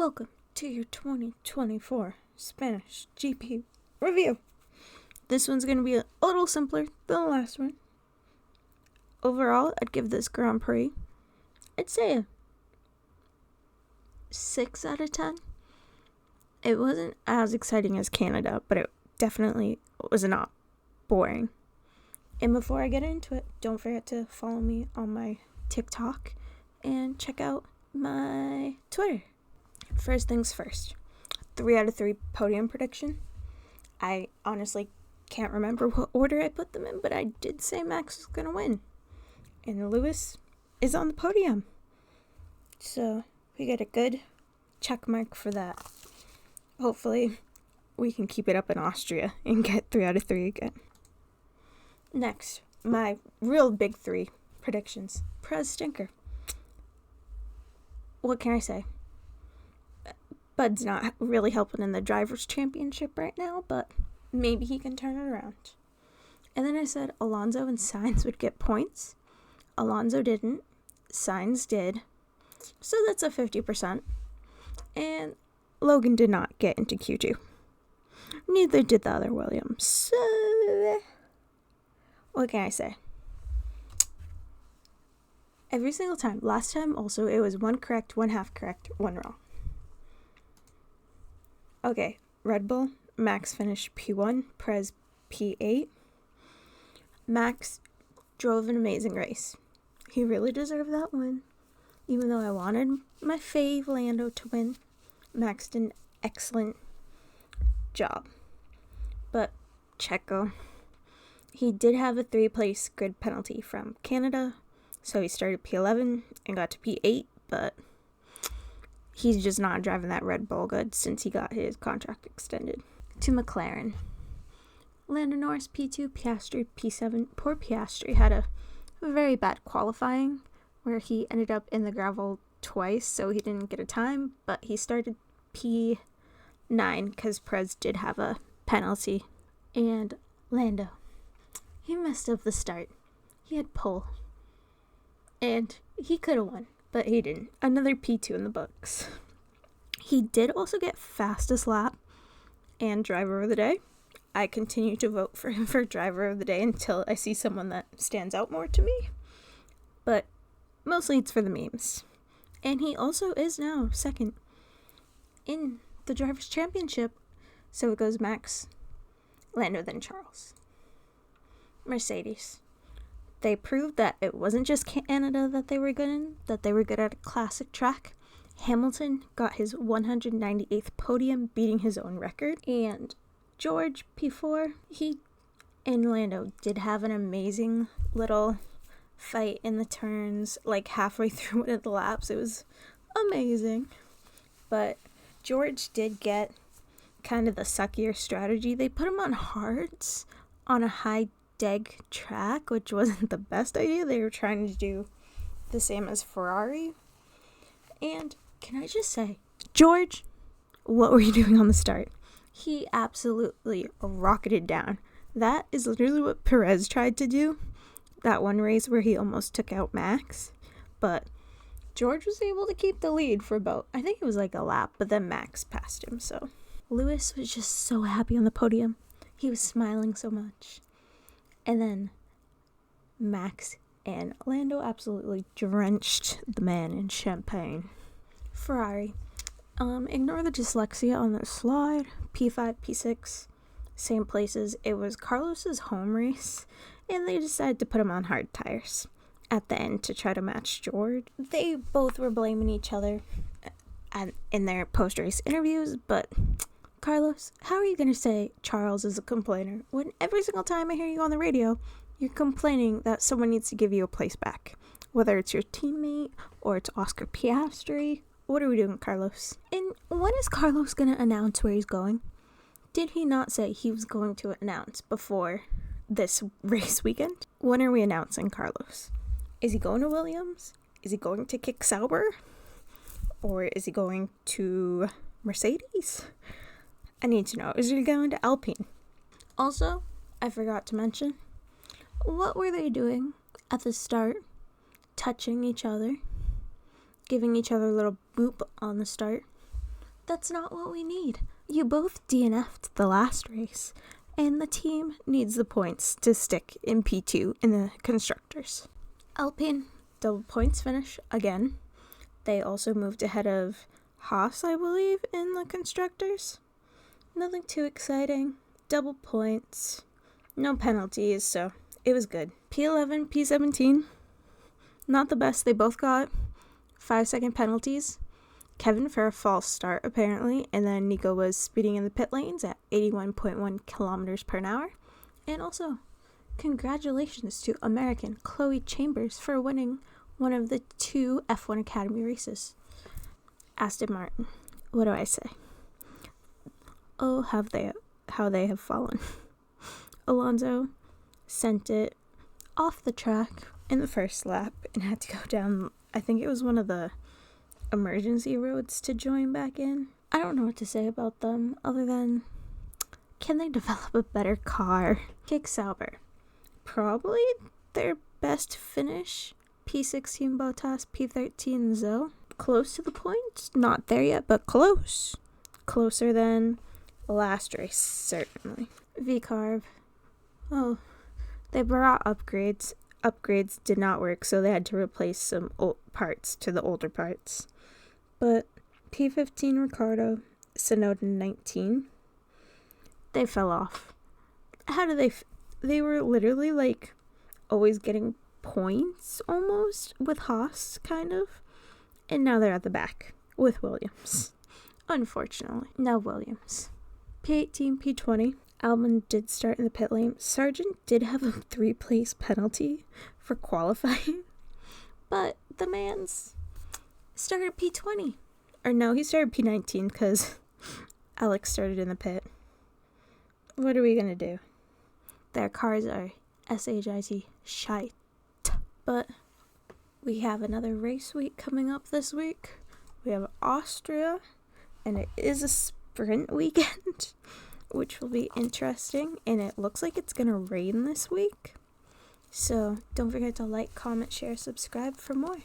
Welcome to your 2024 Spanish GP review. This one's going to be a little simpler than the last one. Overall, I'd give this Grand Prix, I'd say a 6 out of 10. It wasn't as exciting as Canada, but it definitely was not boring. And before I get into it, don't forget to follow me on my TikTok and check out my Twitter. First things first, 3 out of 3 podium prediction. I honestly can't remember what order I put them in, but I did say Max was going to win. And Lewis is on the podium. So we get a good check mark for that. Hopefully we can keep it up in Austria and get 3 out of 3 again. Next, my real big 3 predictions. Perez stinker. What can I say? Bud's not really helping in the Drivers' Championship right now, but maybe he can turn it around. And then I said Alonso and Sainz would get points. Alonso didn't. Sainz did. So that's a 50%. And Logan did not get into Q2. Neither did the other Williams. So, what can I say? Every single time. Last time also it was 1 correct, 1 half correct, 1 wrong. Okay, Red Bull, Max finished P1, Perez P8. Max drove an amazing race. He really deserved that win. Even though I wanted my fave Lando to win, Max did an excellent job. But Checo, he did have a 3-place grid penalty from Canada, so he started P11 and got to P8, but he's just not driving that Red Bull good since he got his contract extended. To McLaren. Lando Norris P2, Piastri P7. Poor Piastri had a very bad qualifying where he ended up in the gravel twice, so he didn't get a time, but he started P9 because Perez did have a penalty. And Lando, he messed up the start. He had pole. And he could have won, but he didn't. Another P2 in the books. He did also get fastest lap and driver of the day. I continue to vote for him for driver of the day until I see someone that stands out more to me. But mostly it's for the memes. And he also is now second in the Drivers' Championship. So it goes Max, Lando, then Charles. Mercedes. They proved that it wasn't just Canada that they were good in, that they were good at a classic track. Hamilton got his 198th podium, beating his own record. And George, P4, he and Lando did have an amazing little fight in the turns, like halfway through one of the laps. It was amazing. But George did get kind of the suckier strategy. They put him on hards on a high deg track, which wasn't the best idea. They were trying to do the same as Ferrari. And can I just say, George, what were you doing on the start? He absolutely rocketed down. That is literally what Perez tried to do. That one race where he almost took out Max. But George was able to keep the lead for about, I think it was like a lap, but then Max passed him. So Lewis was just so happy on the podium. He was smiling so much. And then Max and Lando absolutely drenched the man in champagne. Ferrari. Ignore the dyslexia on the slide. P5, P6, same places. It was Carlos's home race, and they decided to put him on hard tires at the end to try to match George. They both were blaming each other in their post-race interviews, but Carlos, how are you going to say Charles is a complainer when every single time I hear you on the radio, you're complaining that someone needs to give you a place back? Whether it's your teammate or it's Oscar Piastri. What are we doing, Carlos? And when is Carlos going to announce where he's going? Did he not say he was going to announce before this race weekend? When are we announcing Carlos? Is he going to Williams? Is he going to Kick Sauber? Or is he going to Mercedes? I need to know. Is he going to Alpine? Also, I forgot to mention, what were they doing at the start? Touching each other. Giving each other a little boop on the start. That's not what we need. You both DNF'd the last race, and the team needs the points to stick in P2 in the constructors. Alpine, double points finish again. They also moved ahead of Haas, I believe, in the constructors. Nothing too exciting. Double points. No penalties, so it was good. P11, P17, not the best. They both got 5-second penalties. Kevin for a false start, apparently, and then Nico was speeding in the pit lanes at 81.1 kilometers per hour. And also, congratulations to American Chloe Chambers for winning one of the 2 F1 Academy races. Aston Martin, what do I say? Oh, how they have fallen. Alonso sent it off the track in the first lap and had to go down, I think it was one of the emergency roads to join back in. I don't know what to say about them other than, can they develop a better car? Kick Sauber, probably their best finish. P16 Bottas, P13 Zoe. Close to the points, not there yet, but close. Closer than last race, certainly. V-Carb, oh, they brought upgrades. Upgrades did not work, so they had to replace some old parts to the older parts. But P15 Ricardo, Sonoda 19, they fell off. How did they were literally like always getting points almost with Haas, kind of. And now they're at the back with Williams. Unfortunately, no Williams. P18, P20. Albon did start in the pit lane. Sargent did have a 3-place penalty for qualifying, but the man's started P20. Or no, he started P19 because Alex started in the pit. What are we going to do? Their cars are SHIT shite. But we have another race week coming up this week. We have Austria, and it is a sprint weekend, which will be interesting, and it looks like it's gonna rain this week. So don't forget to like, comment, share, subscribe for more.